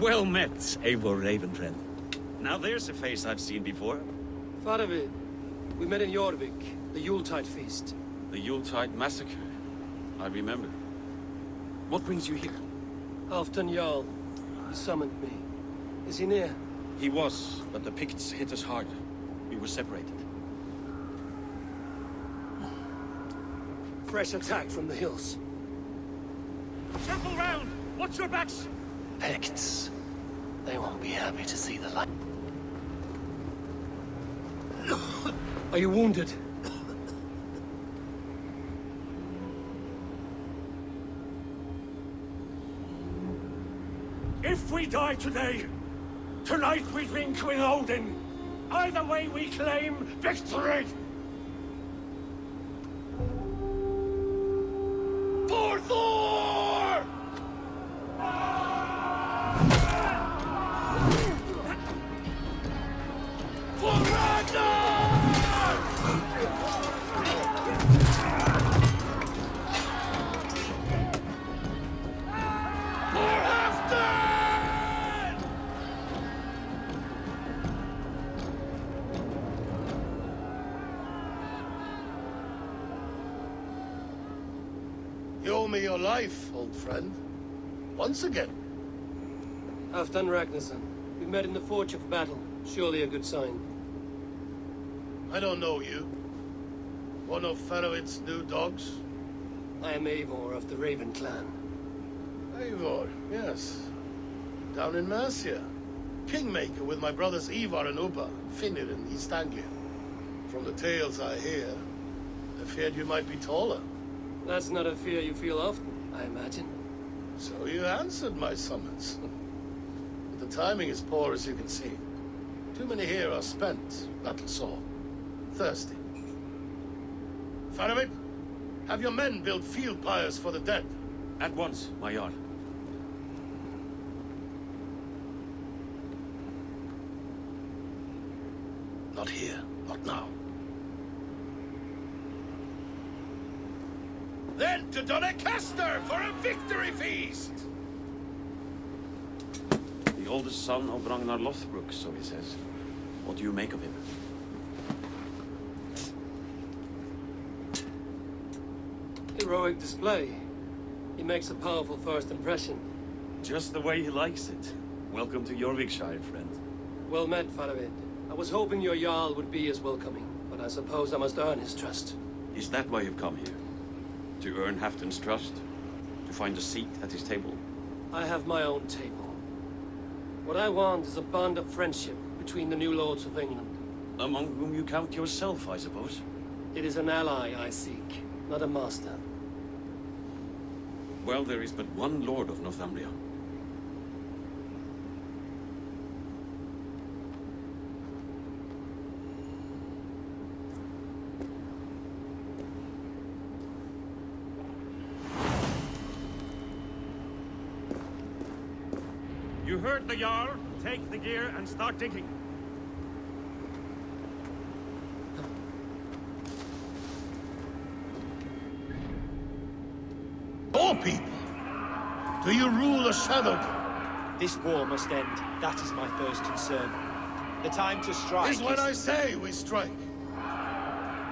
Well met, Eivor Ravenfriend. Now there's a face I've seen before. Faravid, we met in Jorvik, the Yuletide feast. The Yuletide massacre. I remember. What brings you here? Halfdan Jarl. He summoned me. Is he near? He was, but the Picts hit us hard. We were separated. Fresh attack from the hills. Circle round! Watch your backs! Picts. They won't be happy to see the light. Are you wounded? If we die today, tonight we drink with Odin. Either way we claim victory! For Thor! For Ragnar! For Halfdan! You owe me your life, old friend. Once again. Halfdan Ragnarsson. We met in the Forge of Battle. Surely a good sign. I don't know you. One of Faravid's new dogs? I am Eivor of the Raven clan. Eivor, yes. Down in Mercia. Kingmaker with my brothers Ivar and Ubba, Finnr in East Anglia. From the tales I hear, I feared you might be taller. That's not a fear you feel often, I imagine. So you answered my summons. But the timing is poor, as you can see. Too many here are spent, battle-sore, thirsty. Faravid, have your men build field pyres for the dead. At once, my Jarl. Not here, not now. Then to Doncaster for a victory feast! The oldest son of Ragnar Lothbrok, so he says. What do you make of him? Heroic display. He makes a powerful first impression. Just the way he likes it. Welcome to Jorvikshire, friend. Well met, Faravid. I was hoping your Jarl would be as welcoming, but I suppose I must earn his trust. Is that why you've come here? To earn Halfdan's trust? To find a seat at his table? I have my own table. What I want is a bond of friendship between the new lords of England. Among whom you count yourself, I suppose? It is an ally I seek, not a master. Well, there is but one Lord of Northumbria. You heard the Jarl. Take the gear and start digging. All people! Do you rule a shadow? This war must end. That is my first concern. The time to strike Is when I say we strike.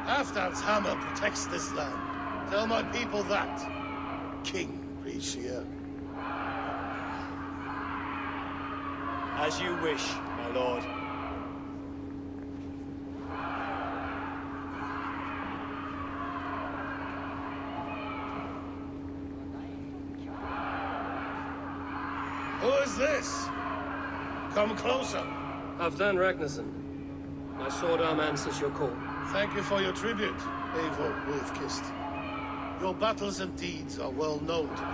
Halfdan's hammer protects this land. Tell my people that. King Rishia. As you wish, my lord. Who is this? Come closer. Halfdan Ragnarsson. My sword arm answers your call. Thank you for your tribute, Eivor Wolf-Kissed. Your battles and deeds are well known to me.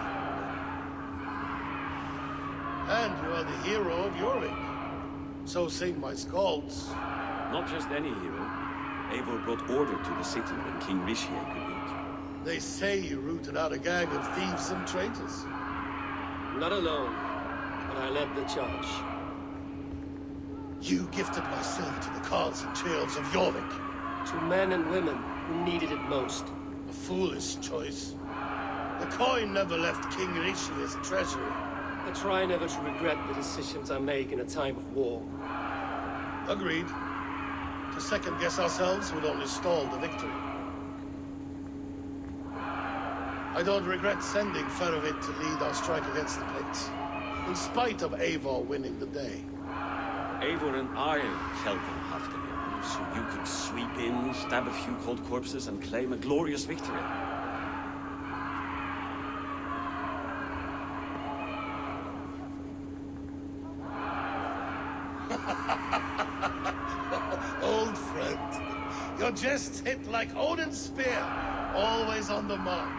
And you are the hero of Jorvik. So sing my skalds. Not just any hero. Eivor brought order to the city when King Rishie could not. They say you rooted out a gang of thieves and traitors. Not alone, but I led the charge. You gifted my silver to the carls and churls of Jorvik. To men and women who needed it most. A foolish choice. The coin never left King Rishia's treasury. I try never to regret the decisions I make in a time of war. Agreed. To second-guess ourselves would only stall the victory. I don't regret sending Farovit to lead our strike against the Picts, in spite of Eivor winning the day. Eivor and I felt them have to be honest, so you could sweep in, stab a few cold corpses, and claim a glorious victory. Old friend, your jests hit like Odin's spear, always on the mark.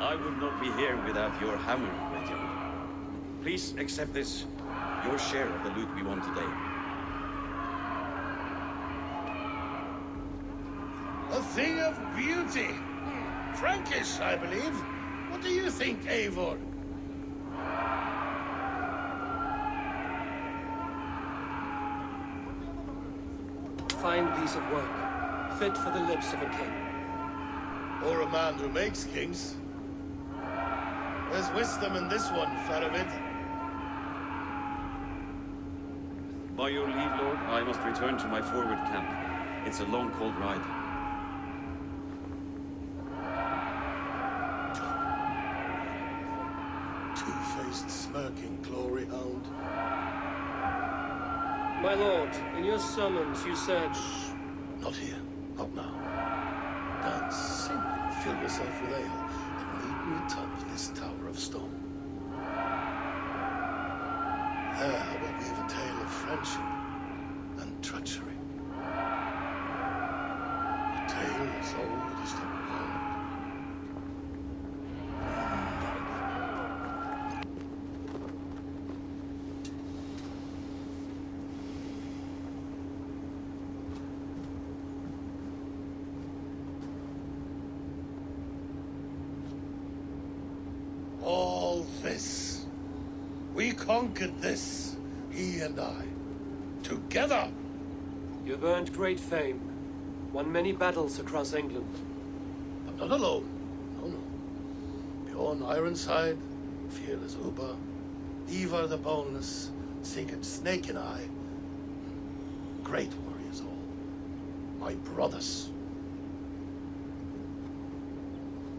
I would not be here without your hammer, Rudyard. Please accept this, your share of the loot we won today. A thing of beauty. Frankish, I believe. What do you think, Eivor? Fine piece of work, fit for the lips of a king. Or a man who makes kings. There's wisdom in this one, Farovit. By your leave, Lord, I must return to my forward camp. It's a long, cold ride. Two-faced, smirking glory hound. My lord, in your summons you said... Not here. Not now. Dance, sing, fill yourself with ale, and meet me atop this tower of stone. There will weave a tale of friendship and treachery. A tale as old as the world. All this. We conquered this, he and I. Together! You've earned great fame, won many battles across England. I'm not alone. No, no. Bjorn Ironside, fearless Uber, Ivar the Boneless, Sigurd Snake and I. Great warriors all. My brothers.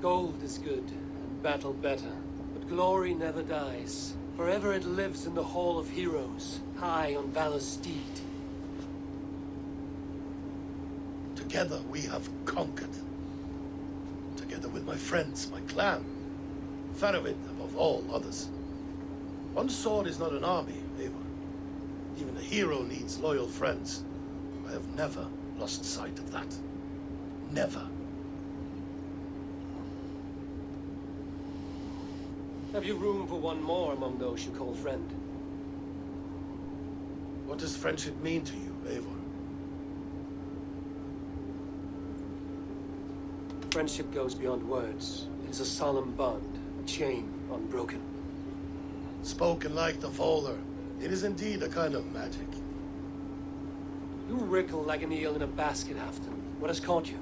Gold is good, and battle better. But glory never dies. Forever it lives in the Hall of Heroes, high on valor's steed. Together we have conquered. Together with my friends, my clan. Farovit above all others. One sword is not an army, Eivor. Even a hero needs loyal friends. I have never lost sight of that. Never. Have you room for one more among those you call friend? What does friendship mean to you, Eivor? Friendship goes beyond words. It is a solemn bond, a chain unbroken. Spoken like the Volar, it is indeed a kind of magic. You wriggle like an eel in a basket, Halfton. What has caught you?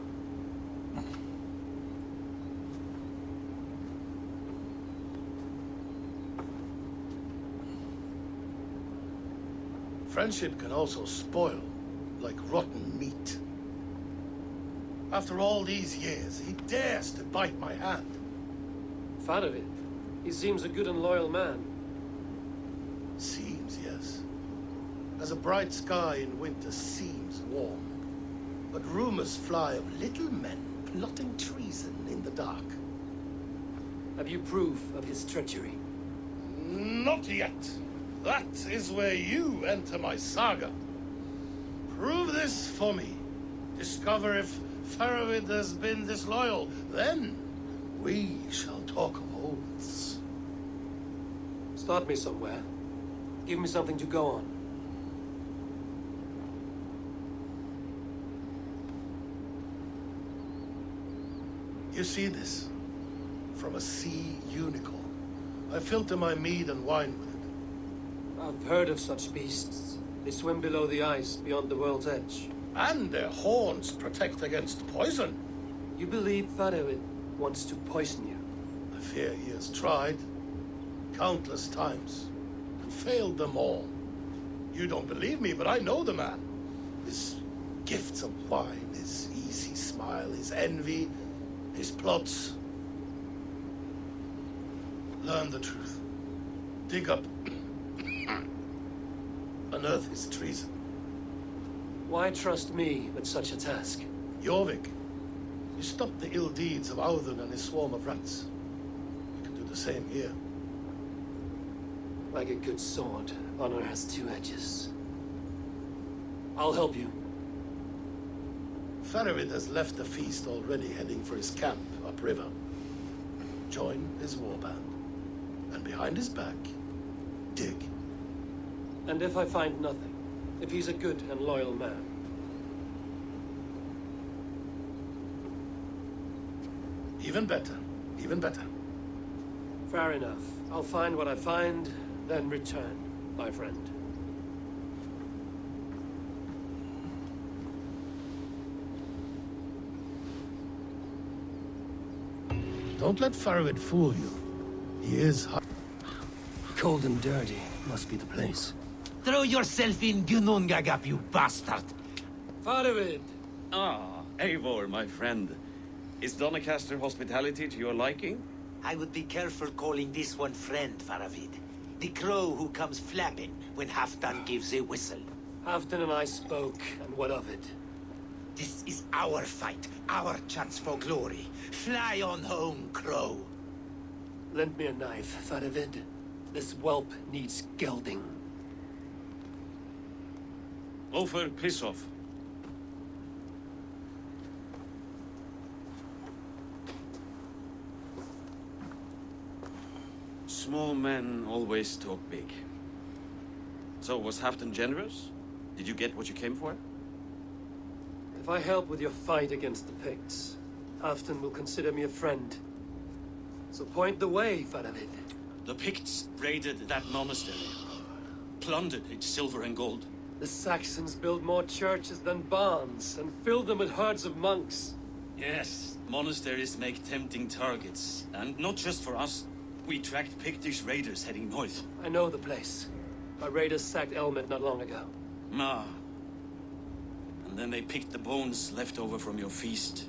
Friendship can also spoil, like rotten meat. After all these years, he dares to bite my hand. Farovit. He seems a good and loyal man. Seems, yes. As a bright sky in winter seems warm. But rumors fly of little men plotting treason in the dark. Have you proof of his treachery? Not yet. That is where you enter my saga. Prove this for me. Discover if Farovit has been disloyal. Then we shall talk of oaths. Start me somewhere. Give me something to go on. You see this? From a sea unicorn. I filter my mead and wine with it. I've heard of such beasts. They swim below the ice, beyond the world's edge. And their horns protect against poison. You believe Farovit wants to poison you? I fear he has tried. Countless times. failed them all. You don't believe me, but I know the man. His gifts of wine, his easy smile, his envy, his plots. Learn the truth. Dig up. Unearth his treason. Why trust me with such a task? Jorvik, you stopped the ill deeds of Audun and his swarm of rats. You can do the same here. Like a good sword, honor has two edges. I'll help you. Faravid has left the feast already, heading for his camp upriver. Join his warband. And behind his back, dig. And if I find nothing, if he's a good and loyal man, even better, even better. fair enough. I'll find what I find, then return, my friend. Don't let Faravid fool you. He is hot. Cold and dirty must be the place. Throw yourself in Gunungagap, you bastard! Faravid! Ah, Eivor, my friend. Is Doncaster hospitality to your liking? I would be careful calling this one friend, Faravid. The crow who comes flapping when Halfdan gives a whistle. Halfdan and I spoke, and what of it? This is our fight, our chance for glory. Fly on home, crow. Lend me a knife, Faravid. This whelp needs gelding. Over, piss off. Small men always talk big. So, was Halfdan generous? Did you get what you came for? If I help with your fight against the Picts, Halfdan will consider me a friend. So point the way, Faravid. The Picts raided that monastery, plundered its silver and gold. The Saxons build more churches than barns, and fill them with herds of monks. Yes, monasteries make tempting targets. And not just for us. We tracked Pictish raiders heading north. I know the place. My raiders sacked Elmet not long ago. Ah. And then they picked the bones left over from your feast.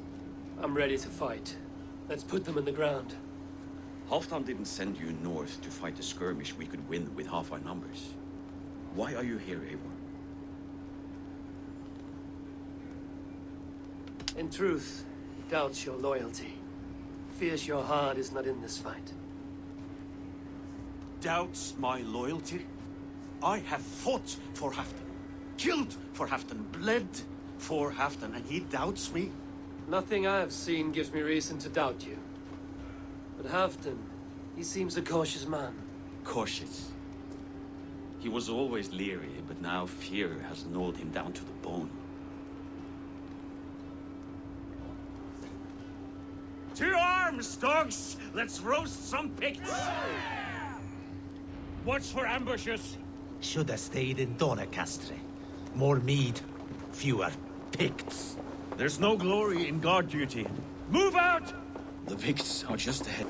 I'm ready to fight. Let's put them in the ground. Halfdan didn't send you north to fight a skirmish we could win with half our numbers. Why are you here, Eivor? In truth, he doubts your loyalty. Fears your heart is not in this fight. Doubts my loyalty? I have fought for Halfdan, killed for Halfdan, bled for Halfdan, and he doubts me? Nothing I have seen gives me reason to doubt you. But Halfdan, he seems a cautious man. Cautious. He was always leery, but now fear has gnawed him down to the bone. To arms, dogs! Let's roast some Picts! Watch for ambushes. Should have stayed in Doncaster. More mead, fewer Picts. There's no glory in guard duty. Move out! The Picts are just ahead.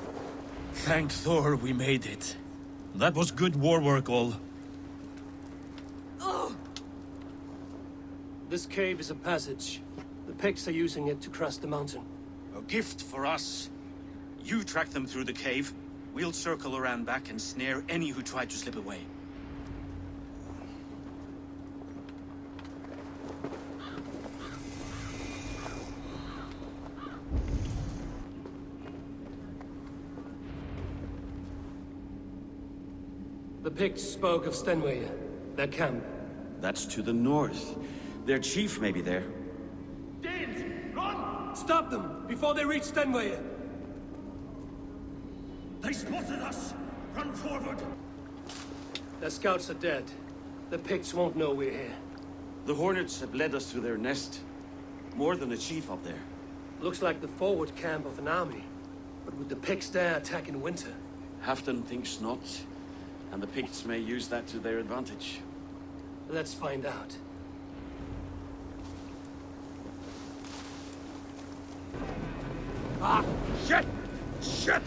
Thank Thor we made it. That was good war work, all. This cave is a passage. The Picts are using it to cross the mountain. A gift for us. You track them through the cave. We'll circle around back and snare any who try to slip away. The Picts spoke of Stenway, their camp. That's to the north. Their chief may be there. Danes, run! Stop them before they reach Stenway! They spotted us! Run forward! Their scouts are dead. The Picts won't know we're here. The Hornets have led us to their nest. More than a chief up there. Looks like the forward camp of an army. But would the Picts dare attack in winter? Halfdan thinks not. And the Picts may use that to their advantage. Let's find out. Ah! Shit! Shit!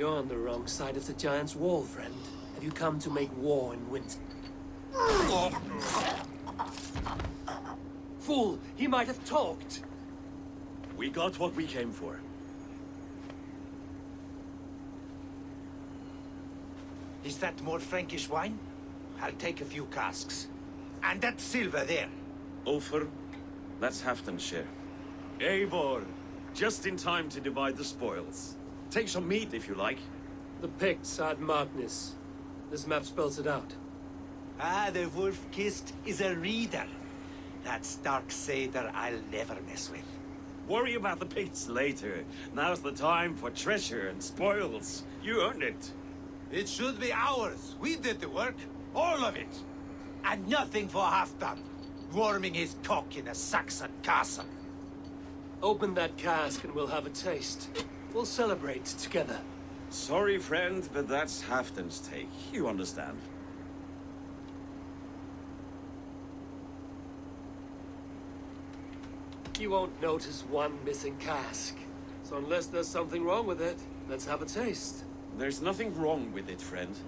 You're on the wrong side of the giant's wall, friend. Have you come to make war in winter? Fool! He might have talked! We got what we came for. Is that more Frankish wine? I'll take a few casks. And that silver there. Ulfr, that's Halfdan's share. Eivor, just in time to divide the spoils. Take some meat if you like. The Picts add Magnus. This map spells it out. Ah, the wolf-kissed is a reader. That's dark Seder I'll never mess with. Worry about the pits later. Now's the time for treasure and spoils. You earned it. It should be ours. We did the work. All of it. And nothing for Halfdan, warming his cock in a Saxon castle. Open that cask and we'll have a taste. We'll celebrate together. Sorry, friend, but that's Halfdan's take. You understand. You won't notice one missing cask. So unless there's something wrong with it, let's have a taste. There's nothing wrong with it, friend.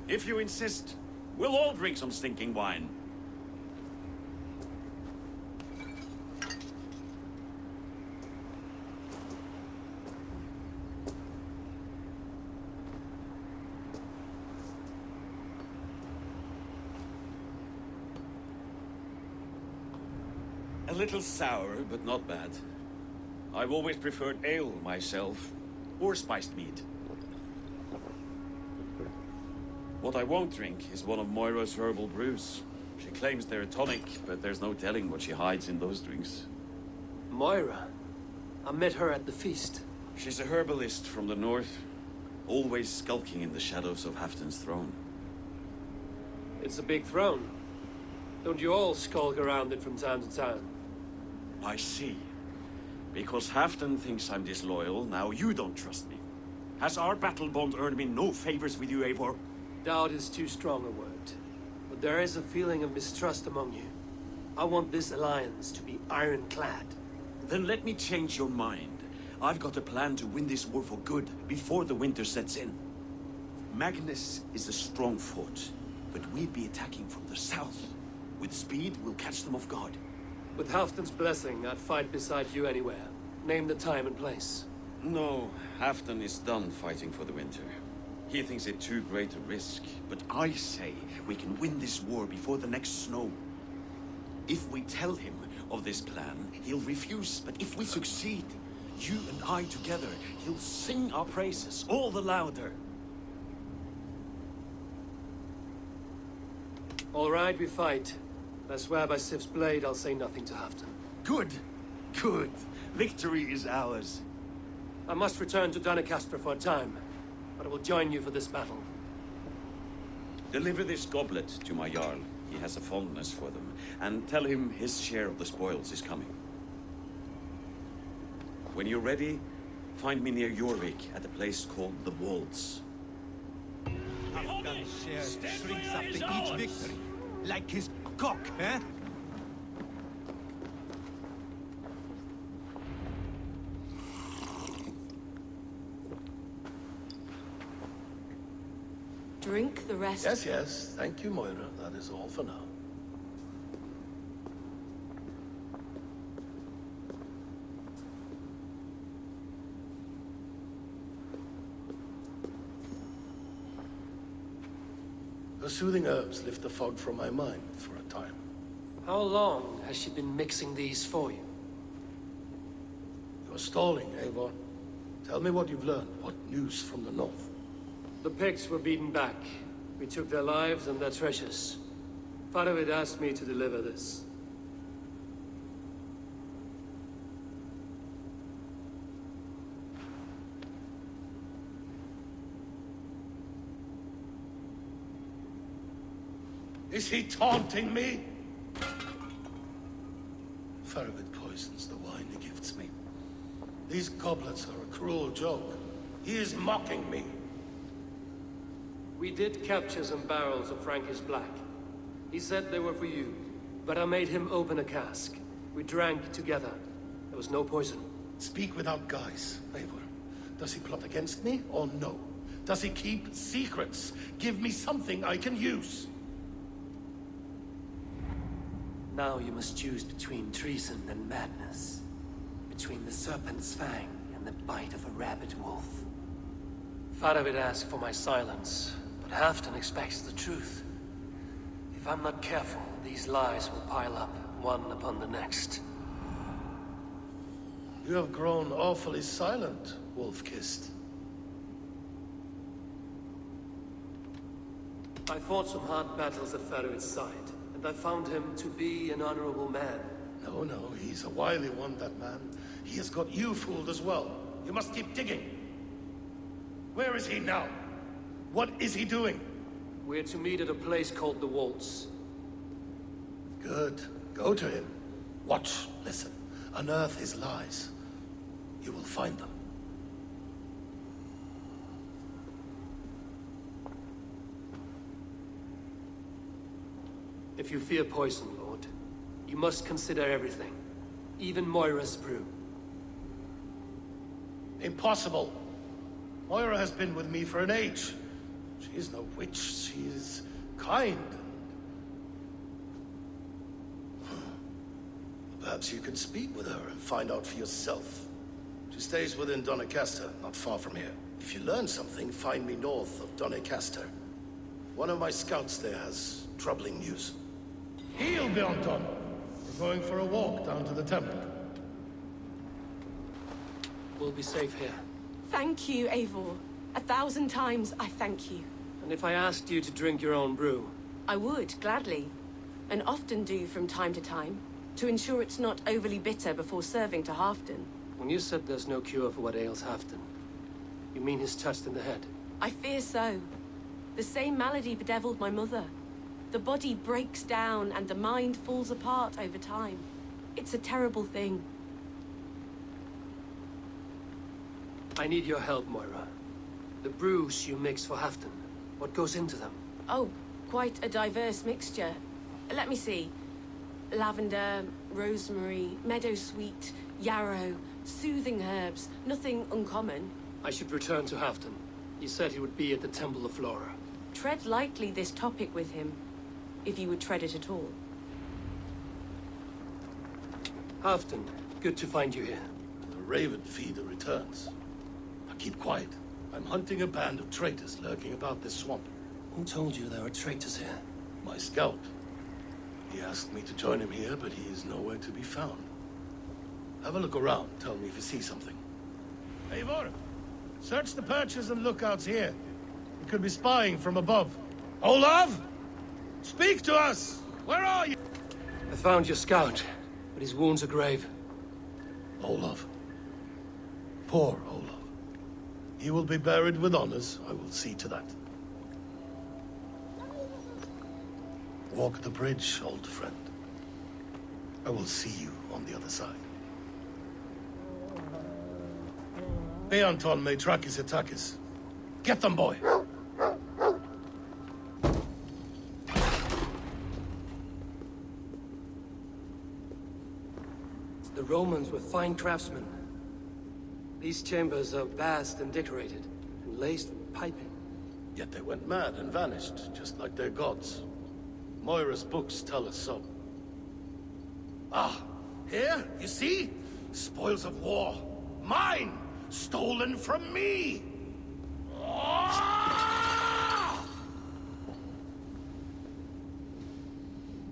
If you insist, we'll all drink some stinking wine. A little sour, but not bad. I've always preferred ale myself, or spiced mead. What I won't drink is one of Moira's herbal brews. She claims they're a tonic, but there's no telling what she hides in those drinks. Moira? I met her at the feast. She's a herbalist from the north, always skulking in the shadows of Halfdan's throne. It's a big throne. Don't you all skulk around it from time to time? I see. Because Halfdan thinks I'm disloyal, now you don't trust me. Has our battle bond earned me no favors with you, Eivor? Doubt is too strong a word. But there is a feeling of mistrust among you. I want this alliance to be ironclad. Then let me change your mind. I've got a plan to win this war for good, before the winter sets in. Magnus is a strong fort, but we'd be attacking from the south. With speed, we'll catch them off guard. With Halfdan's blessing, I'd fight beside you anywhere. Name the time and place. No, Halfdan is done fighting for the winter. He thinks it too great a risk, but I say we can win this war before the next snow. If we tell him of this plan, he'll refuse, but if we succeed, you and I together, he'll sing our praises all the louder. All right, we fight. I swear by Sif's blade, I'll say nothing to Halfdan. Good, good. Victory is ours. I must return to Doncaster for a time, but I will join you for this battle. Deliver this goblet to my Jarl. He has a fondness for them. And tell him his share of the spoils is coming. When you're ready, find me near Jorvik at a place called the Walls. Halfdan's share shrinks after each victory. Like his cock, eh? Drink the rest. Yes, yes. Thank you, Moira. That is all for now. The soothing herbs lift the fog from my mind for a time. How long has she been mixing these for you? You're stalling, Eivor. Tell me what you've learned. What news from the north? The Picts were beaten back. We took their lives and their treasures. Faravid asked me to deliver this. Is he taunting me? Faravid poisons the wine he gifts me. These goblets are a cruel joke. He is mocking me. We did capture some barrels of Frankish Black. He said they were for you, but I made him open a cask. We drank together. There was no poison. Speak without guise, Eivor. Does he plot against me or no? Does he keep secrets? Give me something I can use. Now you must choose between treason and madness. Between the serpent's fang and the bite of a rabid wolf. Faravid asked for my silence, but Halfdan expects the truth. If I'm not careful, these lies will pile up, one upon the next. You have grown awfully silent, Wolf-Kissed. I fought some hard battles at Faravid's side, and I found him to be an honorable man. No, he's a wily one, that man. He has got you fooled as well. You must keep digging. Where is he now? What is he doing? We're to meet at a place called the Waltz. Good. Go to him. Watch, listen. Unearth his lies. You will find them. If you fear poison, Lord, you must consider everything. Even Moira's brew. Impossible. Moira has been with me for an age. She is no witch. She is kind. Perhaps you can speak with her and find out for yourself. She stays within Doncaster, not far from here. If you learn something, find me north of Doncaster. One of my scouts there has troubling news. Heal, Bjornton! We're going for a walk down to the temple. We'll be safe here. Thank you, Eivor. 1,000 times I thank you. And if I asked you to drink your own brew? I would, gladly. And often do from time to time, to ensure it's not overly bitter before serving to Halfdan. When you said there's no cure for what ails Halfdan, you mean he's touched in the head? I fear so. The same malady bedeviled my mother. The body breaks down and the mind falls apart over time. It's a terrible thing. I need your help, Moira. The brews you mix for Halfdan, what goes into them? Oh, quite a diverse mixture. Let me see. Lavender, rosemary, meadowsweet, yarrow, soothing herbs, nothing uncommon. I should return to Halfdan. He said he would be at the Temple of Flora. Tread lightly this topic with him, if you would tread it at all. Halfdan, good to find you here. The Raven Feeder returns. Now keep quiet. I'm hunting a band of traitors lurking about this swamp. Who told you there are traitors here? My scout. He asked me to join him here, but he is nowhere to be found. Have a look around. Tell me if you see something. Eivor, search the perches and lookouts here. We could be spying from above. Olav! Speak to us! Where are you? I found your scout, but his wounds are grave. Olav. Poor Olav. He will be buried with honors. I will see to that. Walk the bridge, old friend. I will see you on the other side. Beanton may track his attackers. Get them, boy! The Romans were fine craftsmen. These chambers are vast and decorated, and laced with piping. Yet they went mad and vanished, just like their gods. Moira's books tell us so. Ah, here, you see? Spoils of war. Mine! Stolen from me! Ah!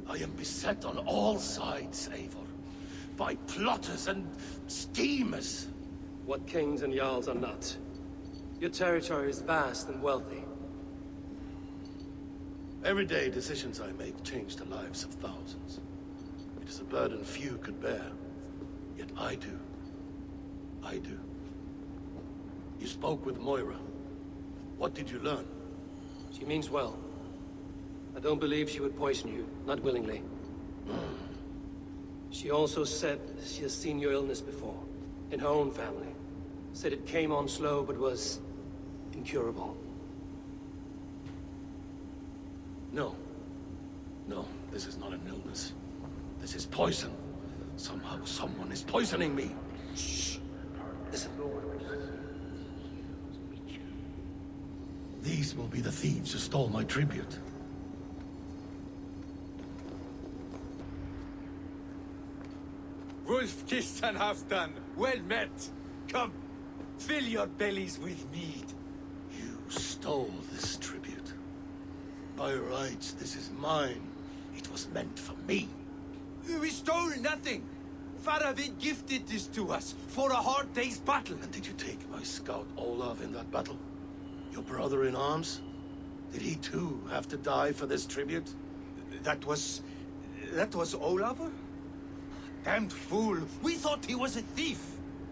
I am beset on all sides, Eivor. By plotters and schemers. What kings and jarls are not. Your territory is vast and wealthy. Everyday decisions I make change the lives of thousands. It is a burden few could bear. Yet I do. I do. You spoke with Moira. What did you learn? She means well. I don't believe she would poison you, not willingly. She also said she has seen your illness before, in her own family. Said it came on slow, but was incurable. No. No, this is not an illness. This is poison. Somehow someone is poisoning me. Shh. Listen. These will be the thieves who stole my tribute. Wolf-kissed and half-done. Well met. Come, fill your bellies with mead. You stole this tribute. By rights, this is mine. It was meant for me. We stole nothing. Faravid gifted this to us for a hard day's battle. And did you take my scout Olav in that battle? Your brother in arms? Did he too have to die for this tribute? That was Olav? Damned fool. We thought he was a thief.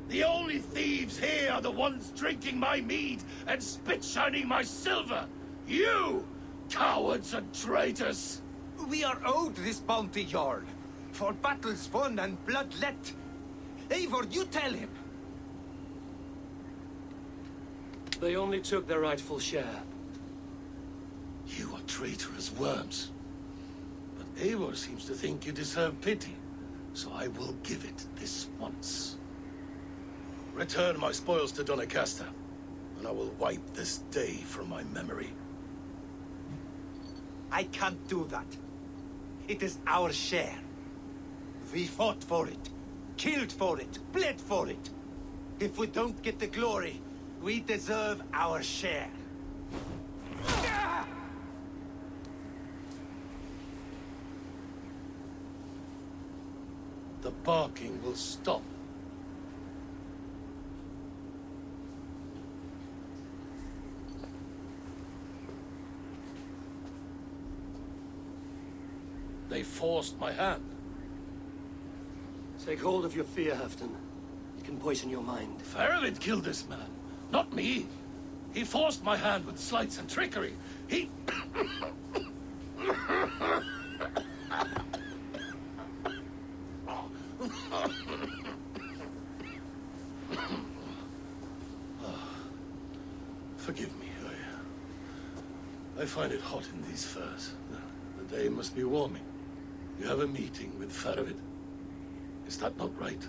The only thieves here are the ones drinking my mead and spit-shining my silver. You, cowards and traitors. We are owed this bounty, Jarl. For battles won and blood let. Eivor, you tell him. They only took their rightful share. You are traitorous worms. But Eivor seems to think you deserve pity. So I will give it this once. Return my spoils to Doncaster, and I will wipe this day from my memory. I can't do that. It is our share. We fought for it, killed for it, bled for it. If we don't get the glory, we deserve our share. The barking will stop. They forced my hand. Take hold of your fear, Halfdan. It can poison your mind. Faravid killed this man, not me. He forced my hand with sleights and trickery. He... Forgive me, I find it hot in these furs. The day must be warming. You have a meeting with Faravid. Is that not right?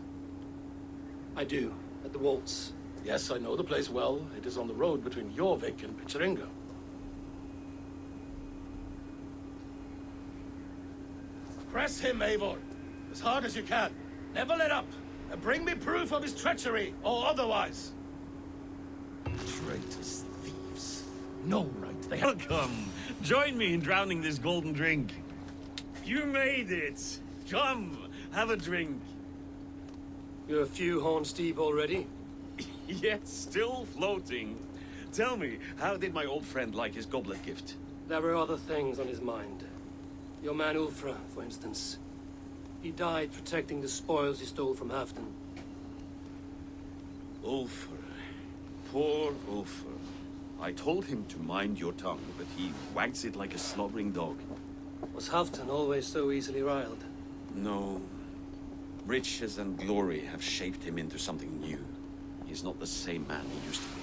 I do, at the waltz. Yes, I know the place well. It is on the road between Jorvik and Picheringa. Press him, Eivor. As hard as you can. Never let up. And bring me proof of his treachery, or otherwise. Traitors, thieves. No right they have. Welcome. Join me in drowning this golden drink. You made it. Come, have a drink. You're a few horns deep already? Yet still floating. Tell me, how did my old friend like his goblet gift? There were other things on his mind. Your man Ulfra, for instance. He died protecting the spoils he stole from Halfdan. Ulfr. Poor Ulfr. I told him to mind your tongue, but he wags it like a slobbering dog. Was Halfdan always so easily riled? No. Riches and glory have shaped him into something new. He's not the same man he used to be.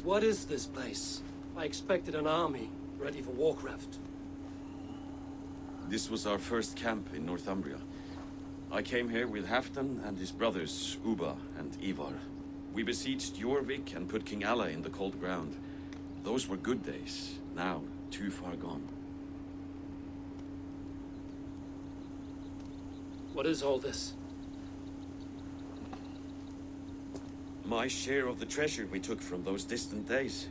What is this place? I expected an army, ready for Warcraft. This was our first camp in Northumbria. I came here with Halfdan and his brothers, Ubba and Ivar. We besieged Jorvik and put King Alla in the cold ground. Those were good days, now too far gone. What is all this? My share of the treasure we took from those distant days.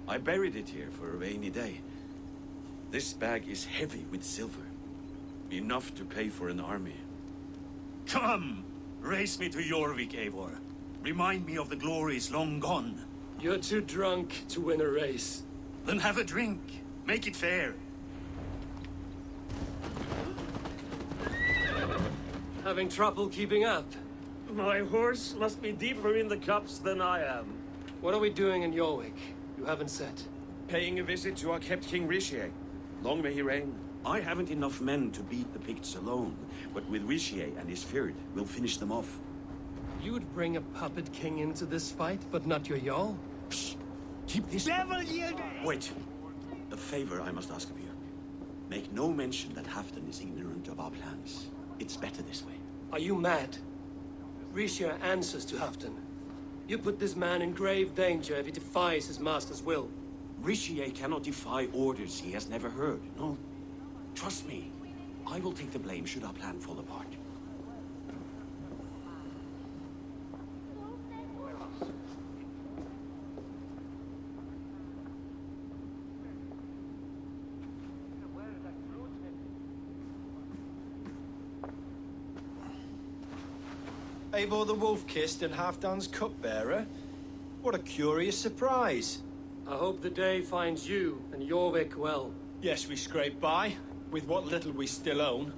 I buried it here for a rainy day. This bag is heavy with silver. Enough to pay for an army. Come! Race me to Jorvik, Eivor. Remind me of the glories long gone. You're too drunk to win a race. Then have a drink. Make it fair. Having trouble keeping up? My horse must be deeper in the cups than I am. What are we doing in Jorvik? You haven't said. Paying a visit to our kept King Rishi. Long may he reign. I haven't enough men to beat the Picts alone, but with Rishi and his Fyrd, we'll finish them off. You'd bring a puppet king into this fight, but not your Jarl? Psst. Keep this... Devil, you... Wait. A favor I must ask of you. Make no mention that Halfdan is ignorant of our plans. It's better this way. Are you mad? Rishia answers to Halfdan. You put this man in grave danger if he defies his master's will. Rishi cannot defy orders he has never heard. No, trust me. I will take the blame should our plan fall apart. Eivor the Wolf-Kissed and Halfdan's cupbearer? What a curious surprise. I hope the day finds you and Jorvik well. Yes, we scrape by, with what little we still own.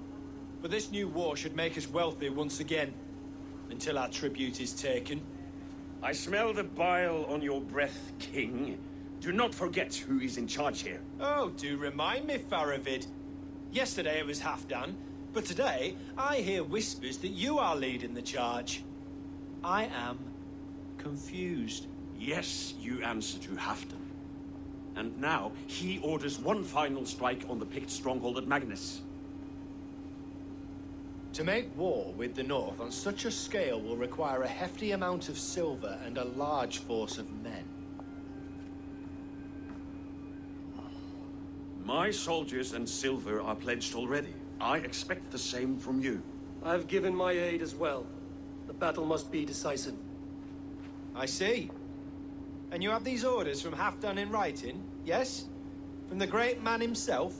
But this new war should make us wealthy once again, until our tribute is taken. I smell the bile on your breath, King. Do not forget who is in charge here. Oh, do remind me, Faravid. Yesterday it was Halfdan, but today I hear whispers that you are leading the charge. I am confused. Yes, you answer to Halfdan. And now, he orders one final strike on the Pict stronghold at Magnus. To make war with the North on such a scale will require a hefty amount of silver and a large force of men. My soldiers and silver are pledged already. I expect the same from you. I've given my aid as well. The battle must be decisive. I see. And you have these orders from Halfdan in writing, yes? From the great man himself?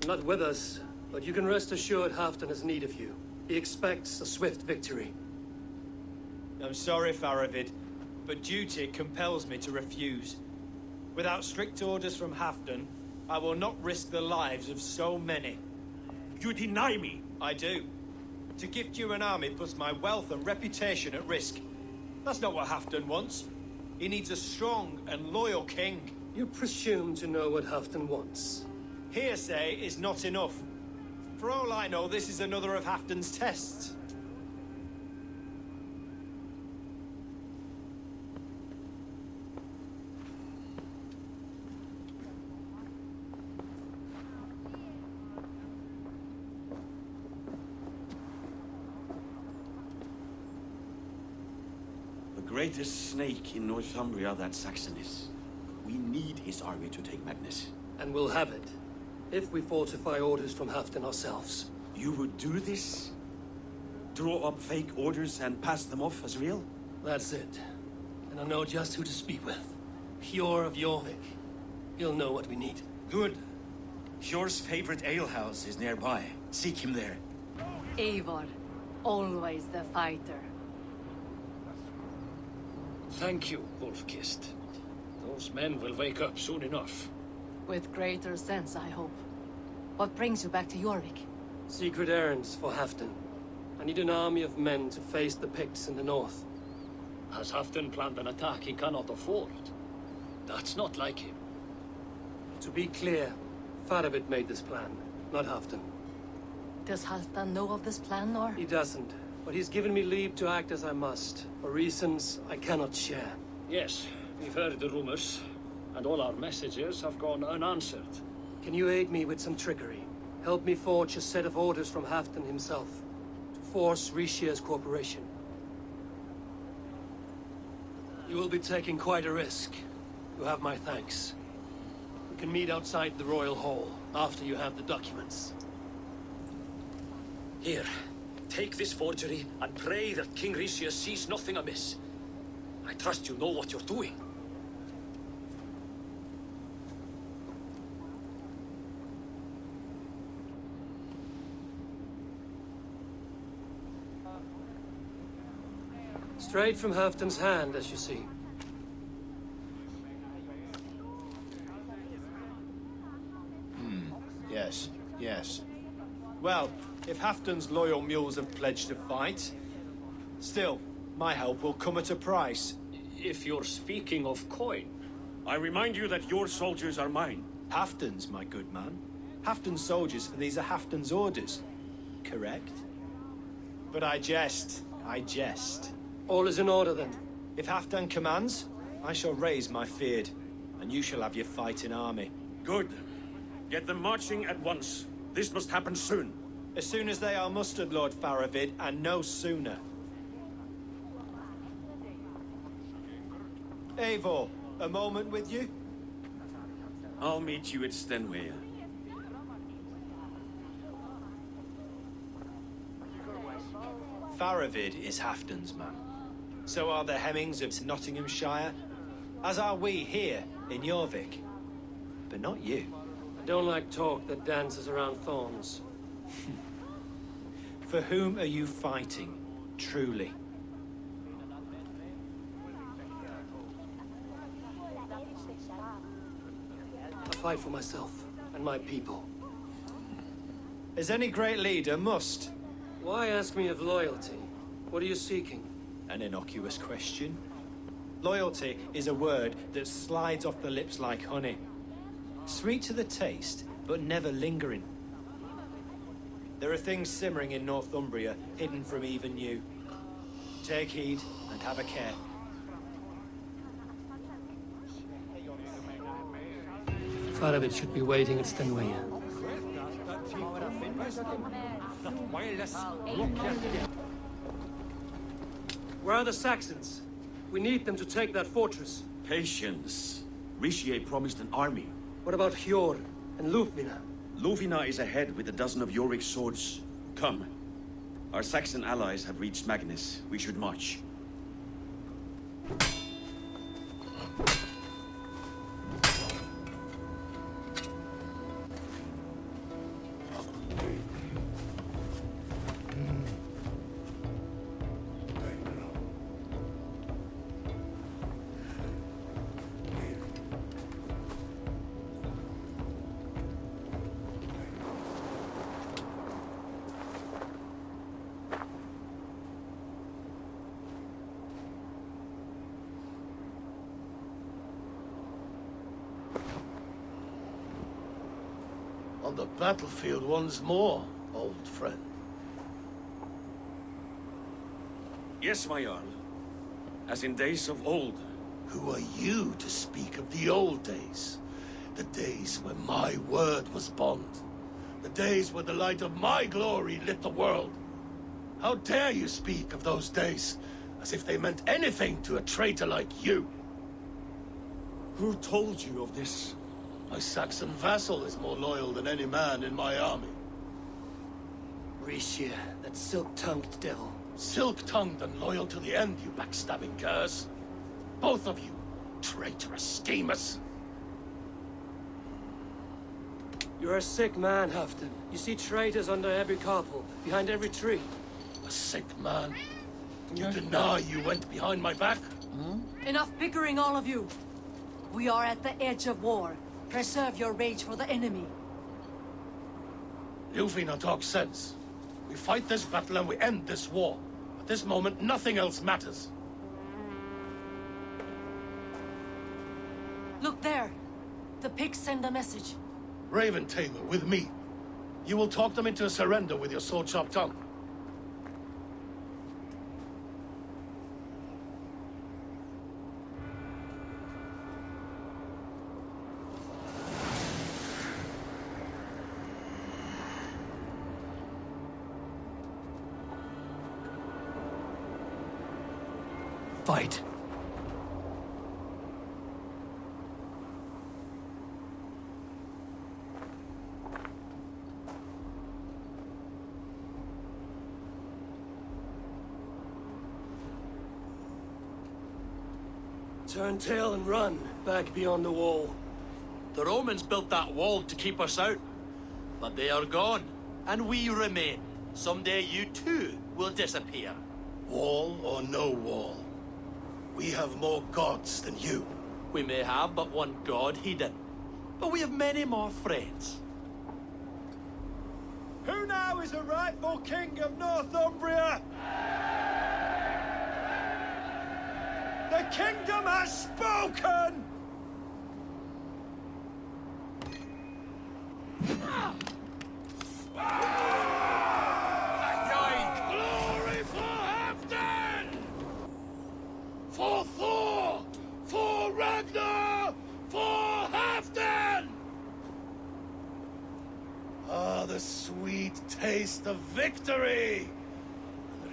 Not with us, but you can rest assured Halfdan has need of you. He expects a swift victory. I'm sorry, Faravid, but duty compels me to refuse. Without strict orders from Halfdan, I will not risk the lives of so many. You deny me! I do. To gift you an army puts my wealth and reputation at risk. That's not what Halfdan wants. He needs a strong and loyal king. You presume to know what Halfdan wants. Hearsay is not enough. For all I know, this is another of Halfdan's tests. The greatest snake in Northumbria that Saxon is. We need his army to take Magnus. And we'll have it. If we falsify orders from Halfdan ourselves. You would do this? Draw up fake orders and pass them off as real? That's it. And I know just who to speak with. Hjor of Jorvik. He'll know what we need. Good. Hjor's favorite alehouse is nearby. Seek him there. Eivor, always the fighter. Thank you, Wolf-Kissed. Those men will wake up soon enough. With greater sense, I hope. What brings you back to Jorvik? Secret errands for Halfdan. I need an army of men to face the Picts in the north. Has Halfdan planned an attack he cannot afford? That's not like him. To be clear, Faravid made this plan, not Halfdan. Does Halfdan know of this plan, or? He doesn't, but he's given me leave to act as I must, for reasons I cannot share. Yes, we've heard the rumors, and all our messages have gone unanswered. Can you aid me with some trickery? Help me forge a set of orders from Halfdan himself, to force Rishia's cooperation. You will be taking quite a risk. You have my thanks. We can meet outside the Royal Hall, after you have the documents. Here, take this forgery and pray that King Rishia sees nothing amiss. I trust you know what you're doing. Straight from Halfdan's hand, as you see. Yes, yes. Well, if Halfdan's loyal mules have pledged to fight, still, my help will come at a price. If you're speaking of coin, I remind you that your soldiers are mine. Halfdan's, my good man. Halfdan's soldiers, for these are Halfdan's orders. Correct? But I jest. I jest. All is in order, then. If Halfdan commands, I shall raise my feared. and you shall have your fighting army. Good. Get them marching at once. This must happen soon. As soon as they are mustered, Lord Faravid, and no sooner. Eivor, a moment with you? I'll meet you at Stenway. Faravid is Halfdan's man. So are the Hemmings of Nottinghamshire, as are we here in Jorvik. But not you. I don't like talk that dances around thorns. For whom are you fighting, truly? I fight for myself and my people. As any great leader must. Why ask me of loyalty? What are you seeking? An innocuous question. Loyalty is a word that slides off the lips like honey. Sweet to the taste, but never lingering. There are things simmering in Northumbria, hidden from even you. Take heed and have a care. Faravid should be waiting at Stenway. Where are the Saxons? We need them to take that fortress. Patience. Richier promised an army. What about Hjor and Lufvina? Luvina is ahead with a dozen of Yorik's swords. Come. Our Saxon allies have reached Magnus. We should march. On the battlefield once more, old friend. Yes, my Jarl. As in days of old. Who are you to speak of the old days? The days when my word was bond. The days when the light of my glory lit the world. How dare you speak of those days as if they meant anything to a traitor like you? Who told you of this? My Saxon vassal is more loyal than any man in my army. Richier, that silk-tongued devil. Silk-tongued and loyal to the end, you backstabbing curs. Both of you, traitorous schemers. You're a sick man, Halfdan. You see traitors under every carpel, behind every tree. A sick man? You deny you went behind my back? Enough bickering, all of you. We are at the edge of war. Preserve your rage for the enemy. Lufina talks sense. We fight this battle and we end this war. At this moment, nothing else matters. Look there. The pigs send a message. Raven Tamer, with me. You will talk them into a surrender with your sword-sharp tongue. Fight. Turn tail and run, back beyond the wall. The Romans built that wall to keep us out. But they are gone, and we remain. Someday you too will disappear. Wall or no wall, we have more gods than you. We may have but one god, Hedon. But we have many more friends. Who now is the rightful king of Northumbria? The kingdom has spoken! Glory for Halfdan! For Thor! For Ragnar! For the sweet taste of victory!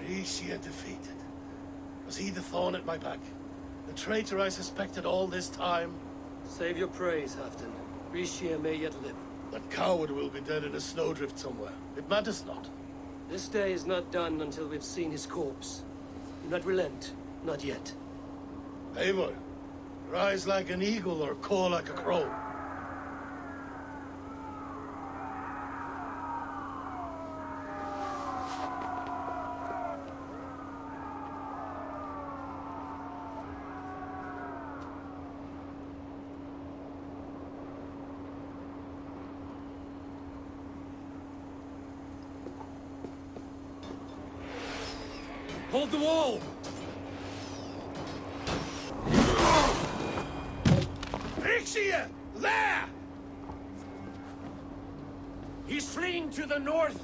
Rishia defeated. Was he the thorn at my back? The traitor I suspected all this time? Save your praise, Halfdan. Rishia may yet live. That coward will be dead in a snowdrift somewhere. It matters not. This day is not done until we've seen his corpse. Do not relent. Not yet. Eivor, rise like an eagle or caw like a crow. Hold the wall! Rishia! There! He's fleeing to the north.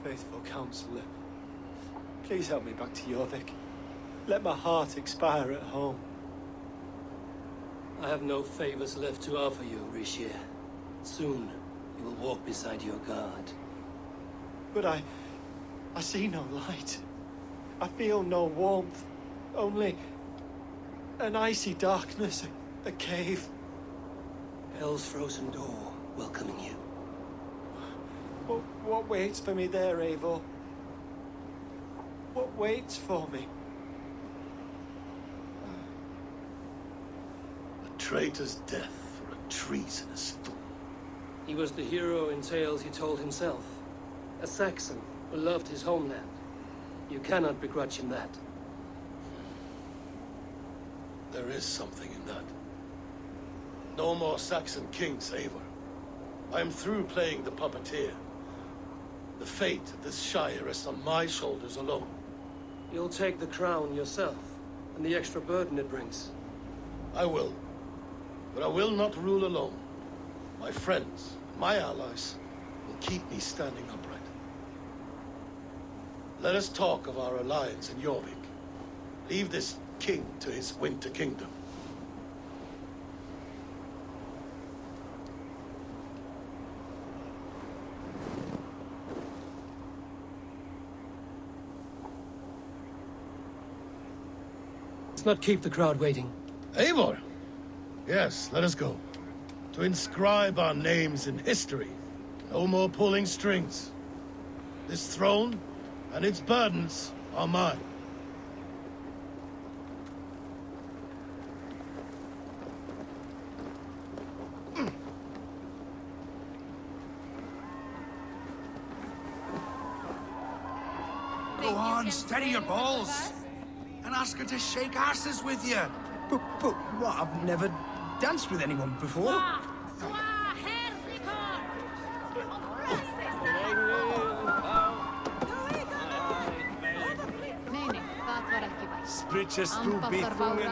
Faithful counselor, please help me back to Jorvik. Let my heart expire at home. I have no favors left to offer you, Rishia. Soon, you will walk beside your god. But I see no light. I feel no warmth. Only an icy darkness, a cave. Hell's frozen door welcoming you. What waits for me there, Eivor? What waits for me? A traitor's death for a treasonous fool. He was the hero in tales he told himself. A Saxon who loved his homeland. You cannot begrudge him that. There is something in that. No more Saxon kings, Eivor. I am through playing the puppeteer. The fate of this Shire rests on my shoulders alone. You'll take the crown yourself, and the extra burden it brings. I will. But I will not rule alone. My friends, my allies, will keep me standing upright. Let us talk of our alliance in Jorvik. Leave this king to his winter kingdom. Let's not keep the crowd waiting. Eivor! Yes, let us go. To inscribe our names in history. No more pulling strings. This throne and its burdens are mine. Go on, steady your balls. And ask her to shake asses with you. But what? I've never danced with anyone before. Spritjes toe betungen.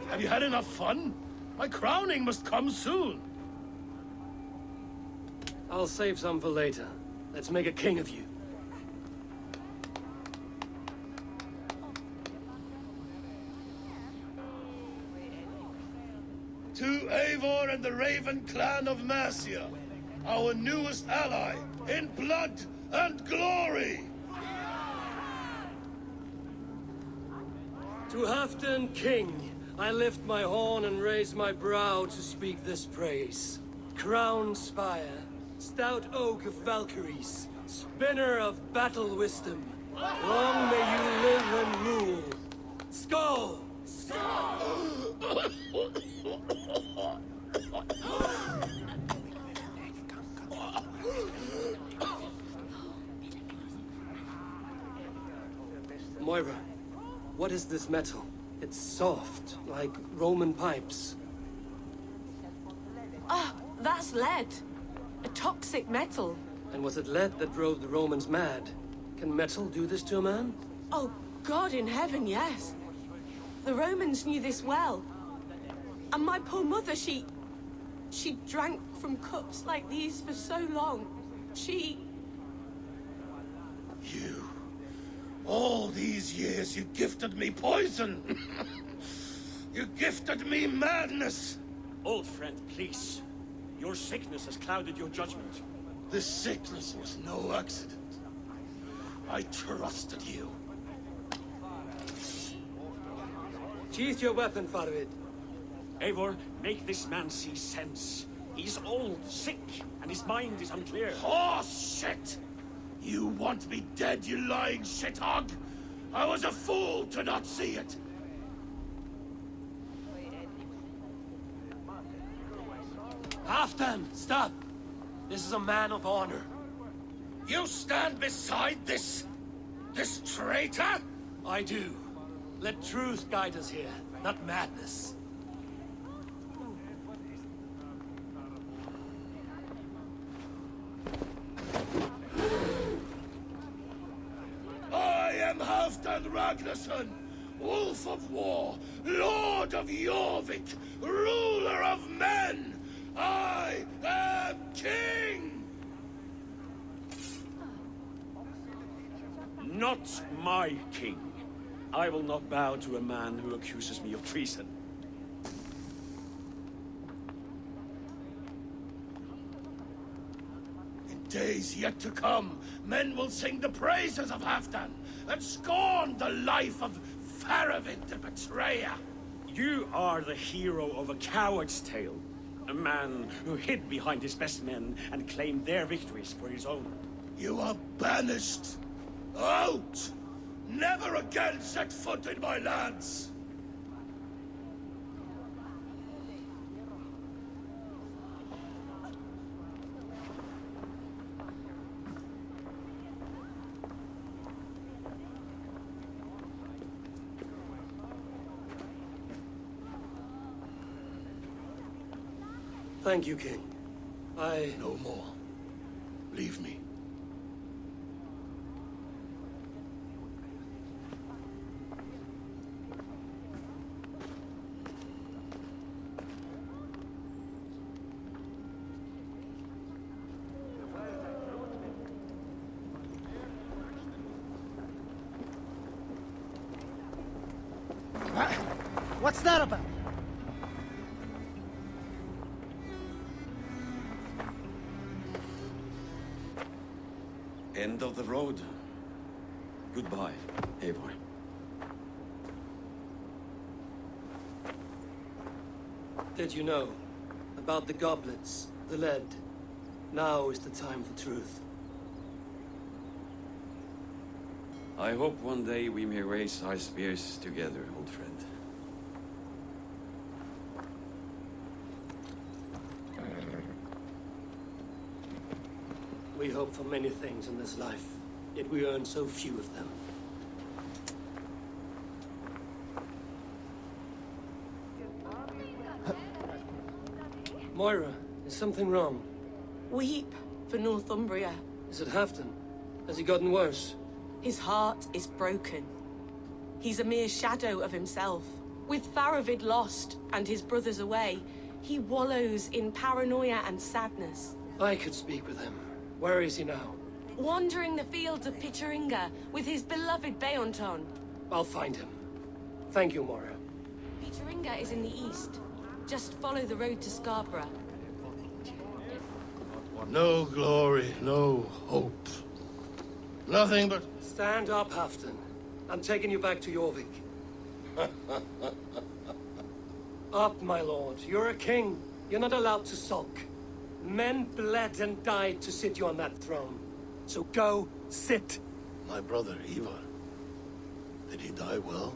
Have you had enough fun? My crowning must come soon. I'll save some for later. Let's make a king of you. To Eivor and the Raven clan of Mercia, our newest ally in blood and glory. To Halfdan King, I lift my horn and raise my brow to speak this praise. Crown spire, stout oak of Valkyries, spinner of battle wisdom. Long may you live and rule. Skull! Moira, what is this metal? It's soft, like Roman pipes. Ah, that's lead. A toxic metal. And was it lead that drove the Romans mad? Can metal do this to a man? Oh, God in heaven, yes. The Romans knew this well. And my poor mother, she drank from cups like these for so long. You... All these years you gifted me poison! You gifted me madness! Old friend, please. Your sickness has clouded your judgment. This sickness was no accident. I trusted you. Sheath your weapon, Farvid. Eivor, make this man see sense. He's old, sick, and his mind is unclear. Horse shit! You want me dead, you lying shithog? I was a fool to not see it. Halfdan, stop! This is a man of honor. You stand beside this traitor? I do. Let truth guide us here, not madness. I am Halfdan Ragnarsson, Wolf of War, Lord of Jorvik, ruler of men! I am king! Not my king. I will not bow to a man who accuses me of treason. In days yet to come, men will sing the praises of Halfdan and scorn the life of Faravid the betrayer. You are the hero of a coward's tale. A man who hid behind his best men and claimed their victories for his own. You are banished. Out! Never again set foot in my lands! Thank you, King. No more. Leave me. What's that about? End of the road. Goodbye, Eivor. Did you know about the goblets, the lead? Now is the time for truth. I hope one day we may raise our spears together, old friend. We hope for many things in this life, yet we earn so few of them. Moira, is something wrong? Weep for Northumbria. Is it Halfdan? Has he gotten worse? His heart is broken. He's a mere shadow of himself. With Faravid lost and his brothers away, he wallows in paranoia and sadness. I could speak with him. Where is he now? Wandering the fields of Picharinga with his beloved Beonton. I'll find him. Thank you, Moira. Picharinga is in the east. Just follow the road to Scarborough. No glory, no hope. Nothing but... Stand up, Halfdan. I'm taking you back to Jorvik. Up, my lord. You're a king. You're not allowed to sulk. Men bled and died to sit you on that throne. So go, sit. My brother, Ivar. Did he die well?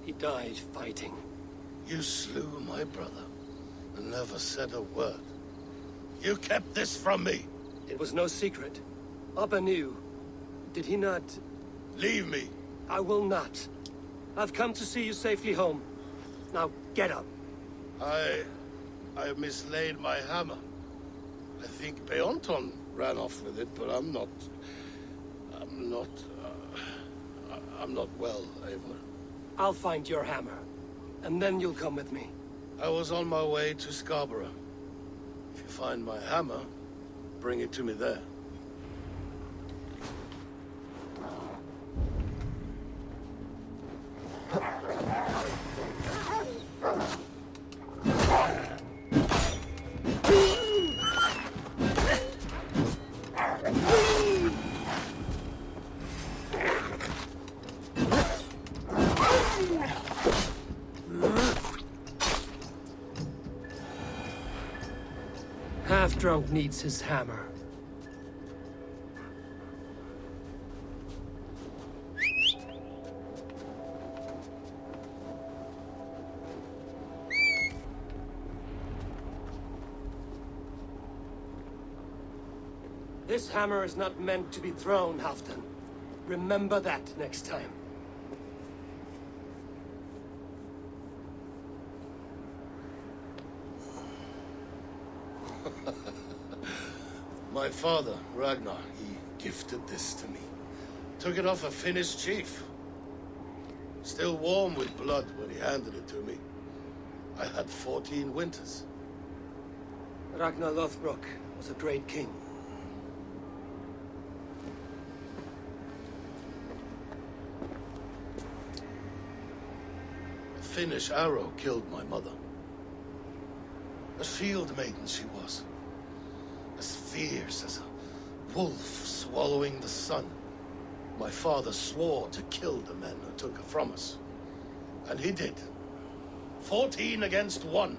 He died fighting. You slew my brother and never said a word. You kept this from me. It was no secret. Abba knew. Did he not? Leave me. I will not. I've come to see you safely home. Now, get up. I mislaid my hammer. I think Beonton ran off with it, but I'm not well, Eivor. I'll find your hammer, and then you'll come with me. I was on my way to Scarborough. If you find my hammer, bring it to me there. Half-drunk needs his hammer. This hammer is not meant to be thrown, Halfdan. Remember that next time. My father, Ragnar, he gifted this to me. Took it off a Finnish chief. Still warm with blood when he handed it to me. I had 14 winters. Ragnar Lothbrok was a great king. A Finnish arrow killed my mother. A shield maiden she was. As fierce as a wolf swallowing the sun. My father swore to kill the men who took her from us. And he did. 14 against 1.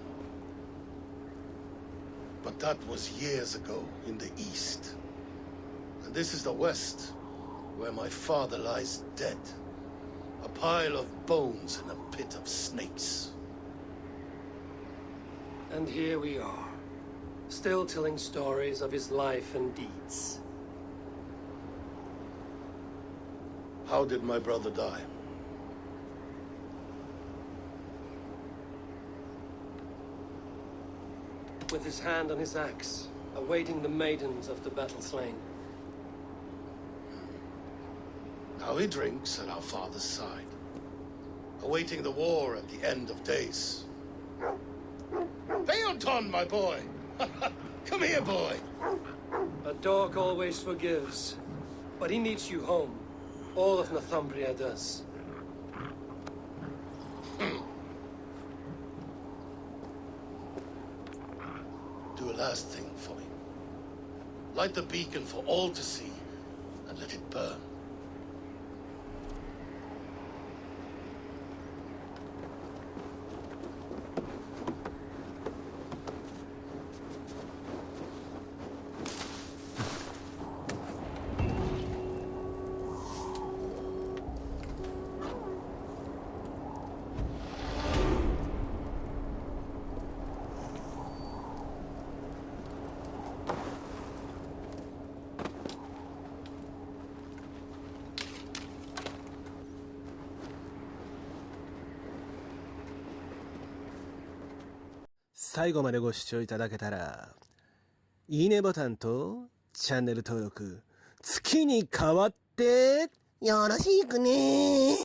But that was years ago in the east. And this is the west, where my father lies dead. A pile of bones in a pit of snakes. And here we are, still telling stories of his life and deeds. How did my brother die? With his hand on his axe, awaiting the maidens of the battle slain. Now he drinks at our father's side, awaiting the war at the end of days. Beonton, my boy! Come here, boy! A dog always forgives, but he needs you home. All of Northumbria does. Do a last thing for me. Light the beacon for all to see, and let it burn.最後までご視聴いただけたら、いいねボタンとチャンネル登録、月に変わってよろしくね。